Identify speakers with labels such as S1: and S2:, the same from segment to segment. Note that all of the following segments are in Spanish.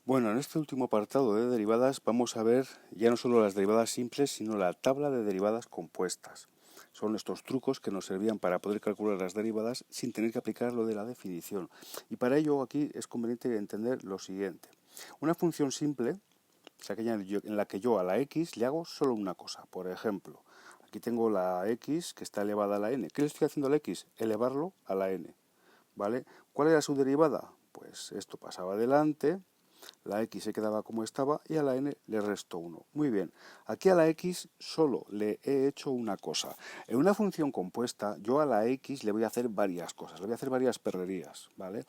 S1: Bueno, en este último apartado de derivadas vamos a ver ya no solo las derivadas simples, sino la tabla de derivadas compuestas. Son estos trucos que nos servían para poder calcular las derivadas sin tener que aplicar lo de la definición. Y para ello aquí es conveniente entender lo siguiente. Una función simple es aquella en la que yo a la x le hago solo una cosa. Por ejemplo, aquí tengo la x que está elevada a la n. ¿Qué le estoy haciendo a la x? Elevarlo a la n. ¿Vale? ¿Cuál era su derivada? Pues esto pasaba adelante. La x se quedaba como estaba y a la n le resto 1. Muy bien, aquí a la x solo le he hecho una cosa. En una función compuesta yo a la x le voy a hacer varias cosas, le voy a hacer varias perrerías, ¿vale?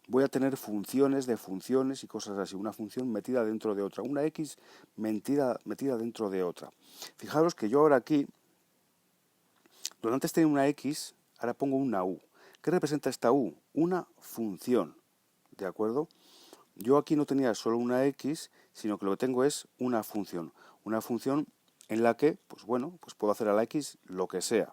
S1: Voy a tener funciones de funciones y cosas así, una función metida dentro de otra, una x metida dentro de otra. Fijaros que yo ahora aquí, donde antes tenía una x, ahora pongo una u. ¿Qué representa esta u? Una función, ¿de acuerdo? Yo aquí no tenía solo una x, sino que lo que tengo es una función en la que, pues bueno, pues puedo hacer a la x lo que sea.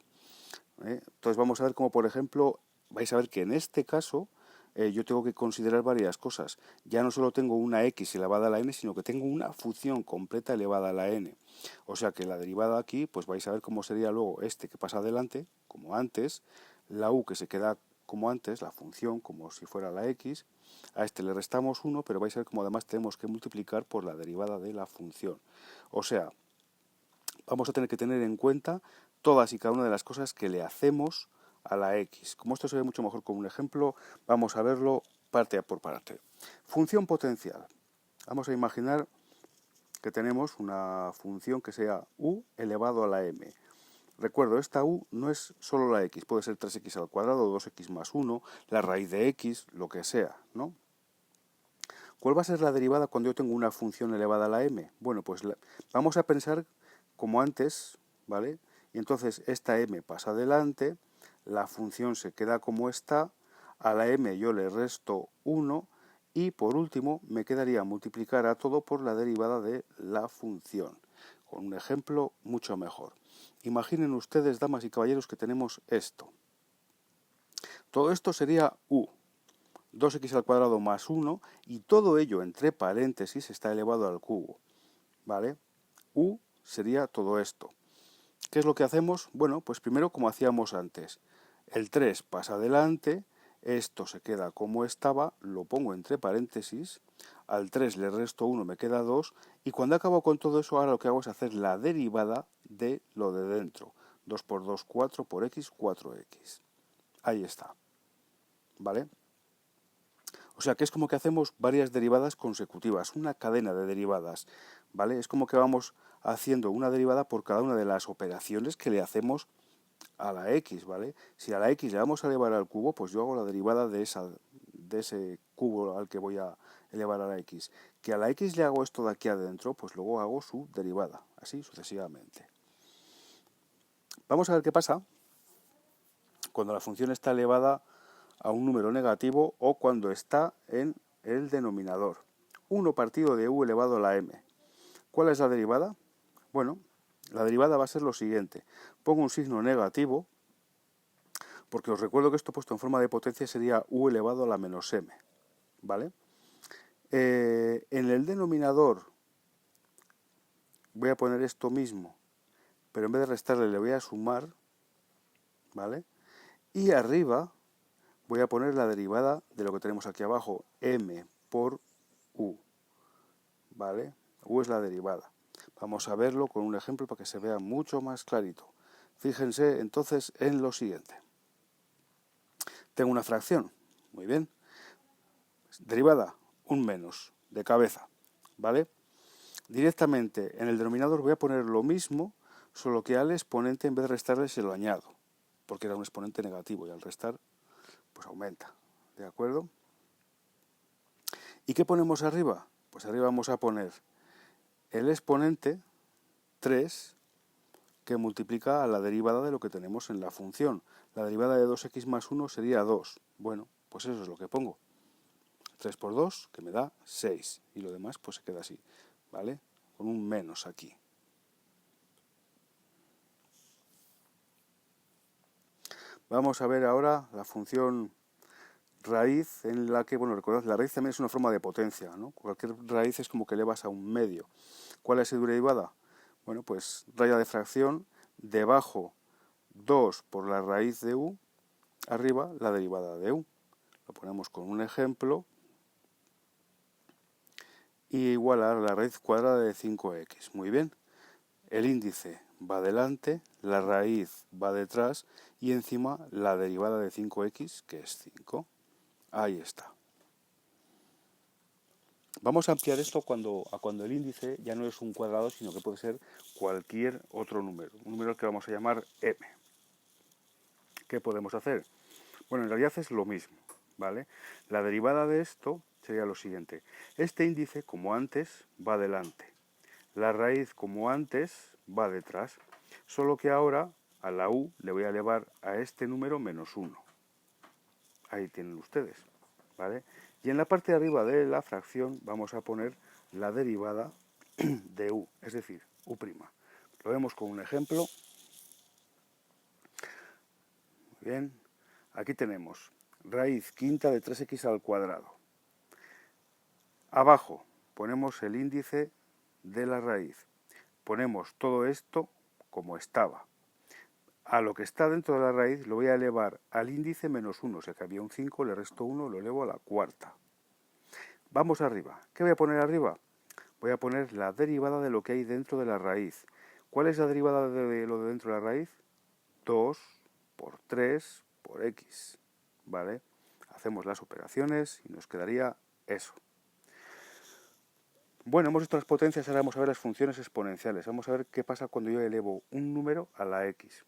S1: Entonces vamos a ver cómo, por ejemplo, vais a ver que en este caso yo tengo que considerar varias cosas. Ya no solo tengo una x elevada a la n, sino que tengo una función completa elevada a la n. O sea que la derivada aquí, pues vais a ver cómo sería luego este que pasa adelante, como antes, la u que se queda como antes, la función como si fuera la x, a este le restamos 1, pero vais a ver cómo además tenemos que multiplicar por la derivada de la función. O sea, vamos a tener que tener en cuenta todas y cada una de las cosas que le hacemos a la x. Como esto se ve mucho mejor con un ejemplo, vamos a verlo parte por parte. Función potencial. Vamos a imaginar que tenemos una función que sea u elevado a la m. Recuerdo, esta u no es solo la x, puede ser 3x al cuadrado, 2x más 1, la raíz de x, lo que sea, ¿no? ¿Cuál va a ser la derivada cuando yo tengo una función elevada a la m? Bueno, pues vamos a pensar como antes, ¿vale? Y entonces esta m pasa adelante, la función se queda como está, a la m yo le resto 1 y por último me quedaría multiplicar a todo por la derivada de la función. Con un ejemplo mucho mejor. Imaginen ustedes, damas y caballeros, que tenemos esto. Todo esto sería u. 2x al cuadrado más 1 y todo ello entre paréntesis está elevado al cubo, ¿vale? U sería todo esto. ¿Qué es lo que hacemos? Bueno, pues primero como hacíamos antes. El 3 pasa adelante, esto se queda como estaba, lo pongo entre paréntesis, al 3 le resto 1, me queda 2, y cuando acabo con todo eso, ahora lo que hago es hacer la derivada de lo de dentro. 2 por 2, 4, por x, 4x. Ahí está, ¿vale? O sea que es como que hacemos varias derivadas consecutivas, una cadena de derivadas, ¿vale? Es como que vamos haciendo una derivada por cada una de las operaciones que le hacemos a la x, ¿vale? Si a la x le vamos a elevar al cubo, pues yo hago la derivada de ese cubo al que voy a elevar a la x. Que a la x le hago esto de aquí adentro, pues luego hago su derivada, así sucesivamente. Vamos a ver qué pasa cuando la función está elevada a un número negativo o cuando está en el denominador. 1 partido de u elevado a la m. ¿Cuál es la derivada? Bueno, la derivada va a ser lo siguiente. Pongo un signo negativo, porque os recuerdo que esto puesto en forma de potencia sería u elevado a la menos m. ¿Vale? En el denominador voy a poner esto mismo, pero en vez de restarle le voy a sumar, ¿vale? Y arriba voy a poner la derivada de lo que tenemos aquí abajo, m por u, ¿vale? U es la derivada. Vamos a verlo con un ejemplo para que se vea mucho más clarito. Fíjense entonces en lo siguiente. Tengo una fracción, muy bien. Derivada, un menos, de cabeza, ¿vale? Directamente en el denominador voy a poner lo mismo, solo que al exponente en vez de restarle se lo añado, porque era un exponente negativo y al restar pues aumenta, ¿de acuerdo? ¿Y qué ponemos arriba? Pues arriba vamos a poner el exponente 3 que multiplica a la derivada de lo que tenemos en la función. La derivada de 2x más 1 sería 2. Bueno, pues eso es lo que pongo. 3 por 2, que me da 6. Y lo demás pues se queda así, ¿vale? Con un menos aquí. Vamos a ver ahora la función raíz en la que, bueno, recordad, la raíz también es una forma de potencia, ¿no? Cualquier raíz es como que elevas a un medio. ¿Cuál es su derivada? Bueno, pues raya de fracción, debajo 2 por la raíz de u, arriba la derivada de u. Lo ponemos con un ejemplo. Y igualar la raíz cuadrada de 5x. Muy bien. El índice va adelante, la raíz va detrás y encima la derivada de 5x, que es 5. Ahí está. Vamos a ampliar esto cuando el índice ya no es un cuadrado, sino que puede ser cualquier otro número. Un número que vamos a llamar m. ¿Qué podemos hacer? Bueno, en realidad es lo mismo, ¿vale? La derivada de esto sería lo siguiente. Este índice, como antes, va adelante. La raíz, como antes, va detrás. Solo que ahora a la u le voy a elevar a este número menos 1. Ahí tienen ustedes, ¿vale? Y en la parte de arriba de la fracción vamos a poner la derivada de u, es decir, u'. Lo vemos con un ejemplo. Muy bien. Aquí tenemos raíz quinta de 3x al cuadrado. Abajo ponemos el índice de la raíz. Ponemos todo esto como estaba. A lo que está dentro de la raíz lo voy a elevar al índice menos 1. O sea que había un 5, le resto 1, lo elevo a la cuarta. Vamos arriba. ¿Qué voy a poner arriba? Voy a poner la derivada de lo que hay dentro de la raíz. ¿Cuál es la derivada de lo de dentro de la raíz? 2 por 3 por x. ¿Vale? Hacemos las operaciones y nos quedaría eso. Bueno, hemos visto las potencias, ahora vamos a ver las funciones exponenciales. Vamos a ver qué pasa cuando yo elevo un número a la x.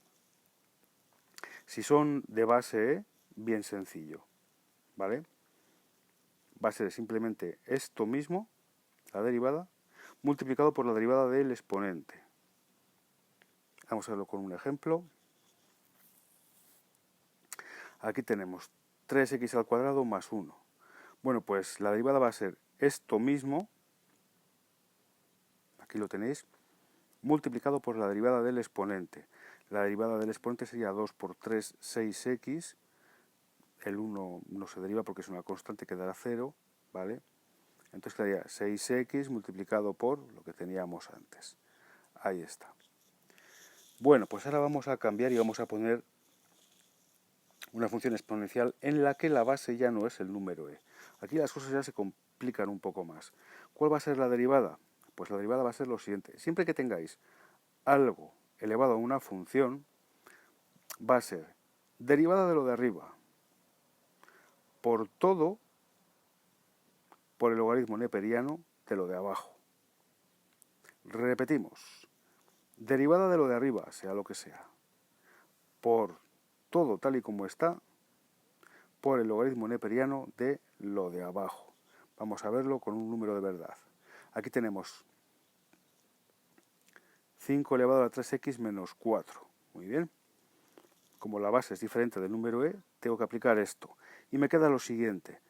S1: Si son de base e, bien sencillo, ¿vale? Va a ser simplemente esto mismo, la derivada, multiplicado por la derivada del exponente. Vamos a verlo con un ejemplo. Aquí tenemos 3x al cuadrado más 1. Bueno, pues la derivada va a ser esto mismo, aquí lo tenéis, multiplicado por la derivada del exponente. La derivada del exponente sería 2 por 3, 6x. El 1 no se deriva porque es una constante que dará 0, ¿vale? Entonces quedaría 6x multiplicado por lo que teníamos antes. Ahí está. Bueno, pues ahora vamos a cambiar y vamos a poner una función exponencial en la que la base ya no es el número e. Aquí las cosas ya se complican un poco más. ¿Cuál va a ser la derivada? Pues la derivada va a ser lo siguiente. Siempre que tengáis algo elevado a una función, va a ser derivada de lo de arriba por todo por el logaritmo neperiano de lo de abajo. Repetimos. Derivada de lo de arriba, sea lo que sea, por todo tal y como está, por el logaritmo neperiano de lo de abajo. Vamos a verlo con un número de verdad. Aquí tenemos 5 elevado a la 3x menos 4. Muy bien. Como la base es diferente del número e, tengo que aplicar esto. Y me queda lo siguiente.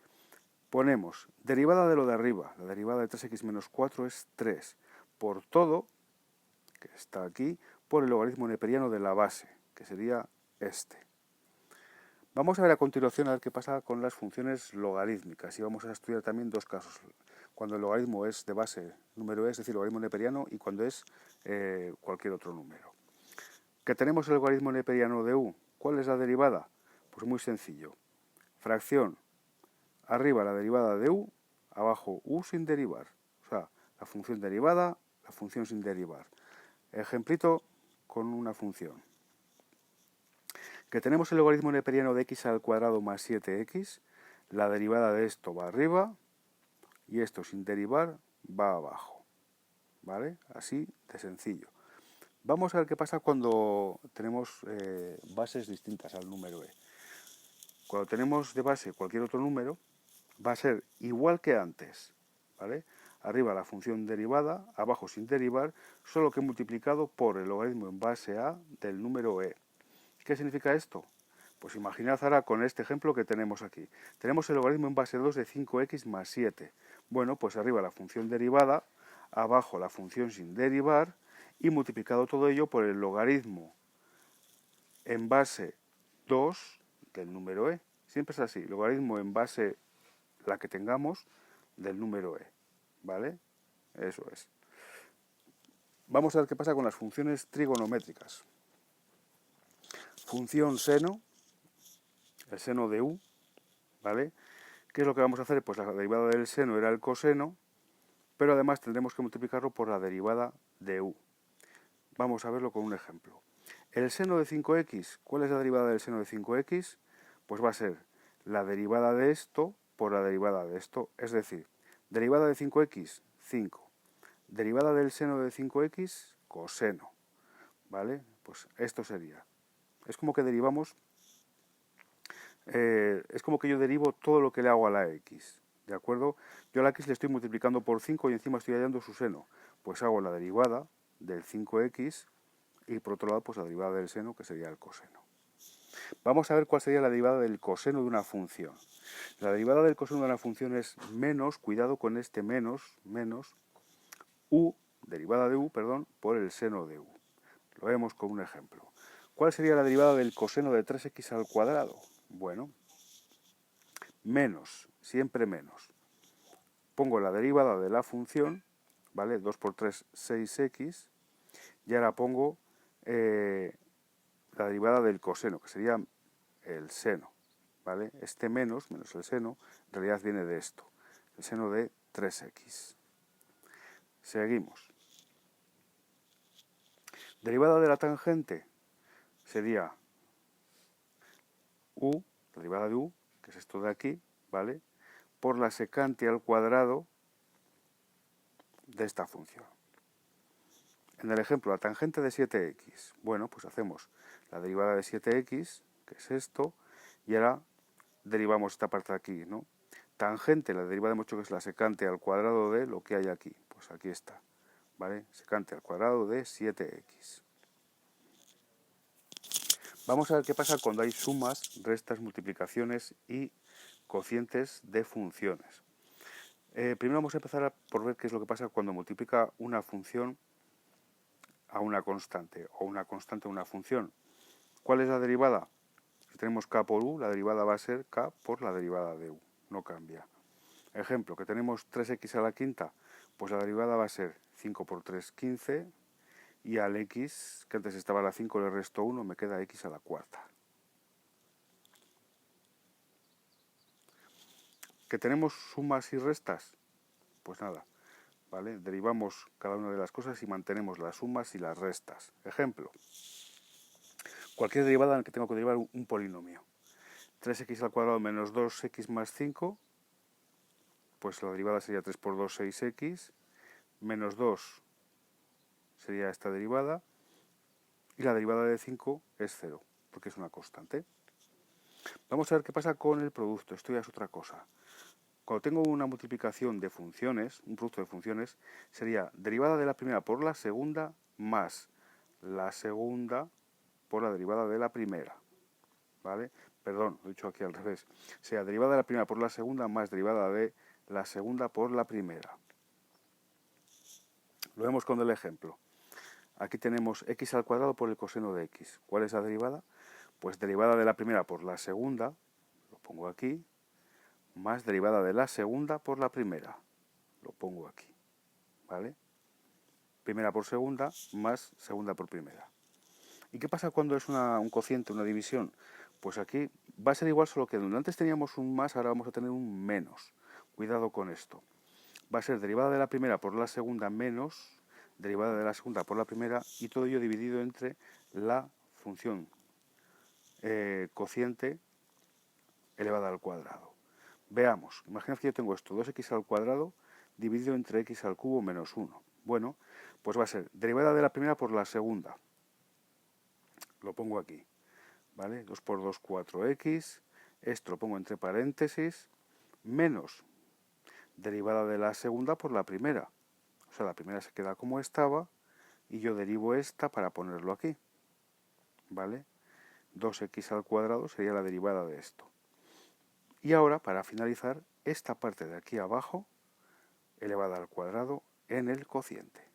S1: Ponemos derivada de lo de arriba. La derivada de 3x menos 4 es 3. Por todo, que está aquí, por el logaritmo neperiano de la base, que sería este. Vamos a ver a continuación a ver qué pasa con las funciones logarítmicas y vamos a estudiar también dos casos. Cuando el logaritmo es de base número e, es decir, logaritmo neperiano, y cuando es cualquier otro número. ¿Que tenemos el logaritmo neperiano de u? ¿Cuál es la derivada? Pues muy sencillo. Fracción, arriba la derivada de u, abajo u sin derivar. O sea, la función derivada, la función sin derivar. Ejemplito con una función. Que tenemos el logaritmo neperiano de x al cuadrado más 7x, la derivada de esto va arriba y esto sin derivar va abajo. ¿Vale? Así de sencillo. Vamos a ver qué pasa cuando tenemos bases distintas al número e. Cuando tenemos de base cualquier otro número, va a ser igual que antes. ¿Vale? Arriba la función derivada, abajo sin derivar, solo que multiplicado por el logaritmo en base a del número e. ¿Qué significa esto? Pues imaginad ahora con este ejemplo que tenemos aquí. Tenemos el logaritmo en base 2 de 5x más 7. Bueno, pues arriba la función derivada, abajo la función sin derivar y multiplicado todo ello por el logaritmo en base 2 del número e. Siempre es así, logaritmo en base la que tengamos del número e, ¿vale? Eso es. Vamos a ver qué pasa con las funciones trigonométricas. Función seno, el seno de u, ¿vale? ¿Qué es lo que vamos a hacer? Pues la derivada del seno era el coseno, pero además tendremos que multiplicarlo por la derivada de u. Vamos a verlo con un ejemplo. El seno de 5x, ¿cuál es la derivada del seno de 5x? Pues va a ser la derivada de esto por la derivada de esto, es decir, derivada de 5x, 5. Derivada del seno de 5x, coseno, ¿vale? Pues esto sería. Es como que derivamos, es como que yo derivo todo lo que le hago a la x, ¿de acuerdo? Yo a la x le estoy multiplicando por 5 y encima estoy hallando su seno. Pues hago la derivada del 5x y por otro lado pues la derivada del seno, que sería el coseno. Vamos a ver cuál sería la derivada del coseno de una función. La derivada del coseno de una función es menos, cuidado con este menos, u, derivada de u, perdón, por el seno de u. Lo vemos con un ejemplo. ¿Cuál sería la derivada del coseno de 3x al cuadrado? Bueno, menos, siempre menos. Pongo la derivada de la función, ¿vale? 2 por 3, 6x, y ahora pongo la derivada del coseno, que sería el seno, ¿vale? Este menos el seno, en realidad viene de esto, el seno de 3x. Seguimos. Derivada de la tangente sería u, la derivada de u, que es esto de aquí, ¿vale? Por la secante al cuadrado de esta función. En el ejemplo, la tangente de 7x. Bueno, pues hacemos la derivada de 7x, que es esto, y ahora derivamos esta parte de aquí, ¿no? Tangente, la derivada hemos dicho que es la secante al cuadrado de lo que hay aquí. Pues aquí está, ¿vale? Secante al cuadrado de 7x. Vamos a ver qué pasa cuando hay sumas, restas, multiplicaciones y cocientes de funciones. Primero vamos a empezar por ver qué es lo que pasa cuando multiplica una función a una constante o una constante a una función. ¿Cuál es la derivada? Si tenemos k por u, la derivada va a ser k por la derivada de u, no cambia. Ejemplo, que tenemos 3x a la quinta, pues la derivada va a ser 5 por 3, 15, y al x, que antes estaba a la 5, le resto 1, me queda x a la cuarta. ¿Que tenemos sumas y restas? Pues nada, ¿vale? Derivamos cada una de las cosas y mantenemos las sumas y las restas. Ejemplo, cualquier derivada en la que tengo que derivar un polinomio. 3x al cuadrado menos 2x más 5, pues la derivada sería 3 por 2, 6x, menos 2 sería esta derivada, y la derivada de 5 es 0, porque es una constante. Vamos a ver qué pasa con el producto, esto ya es otra cosa. Cuando tengo una multiplicación de funciones, un producto de funciones, sería derivada de la primera por la segunda más la segunda por la derivada de la primera, ¿vale? Perdón, lo he dicho aquí al revés. Sea derivada de la primera por la segunda más derivada de la segunda por la primera. Lo vemos con el ejemplo. Aquí tenemos x al cuadrado por el coseno de x. ¿Cuál es la derivada? Pues derivada de la primera por la segunda, lo pongo aquí, más derivada de la segunda por la primera, lo pongo aquí, ¿vale? Primera por segunda más segunda por primera. ¿Y qué pasa cuando es un cociente, una división? Pues aquí va a ser igual, solo que donde antes teníamos un más, ahora vamos a tener un menos. Cuidado con esto. Va a ser derivada de la primera por la segunda menos derivada de la segunda por la primera, y todo ello dividido entre la función cociente elevada al cuadrado. Veamos, imaginaos que yo tengo esto, 2x al cuadrado dividido entre x al cubo menos 1. Bueno, pues va a ser derivada de la primera por la segunda. Lo pongo aquí, ¿vale? 2 por 2, 4x. Esto lo pongo entre paréntesis, menos derivada de la segunda por la primera. O sea, la primera se queda como estaba y yo derivo esta para ponerlo aquí, ¿vale? 2x al cuadrado sería la derivada de esto. Y ahora, para finalizar, esta parte de aquí abajo elevada al cuadrado en el cociente.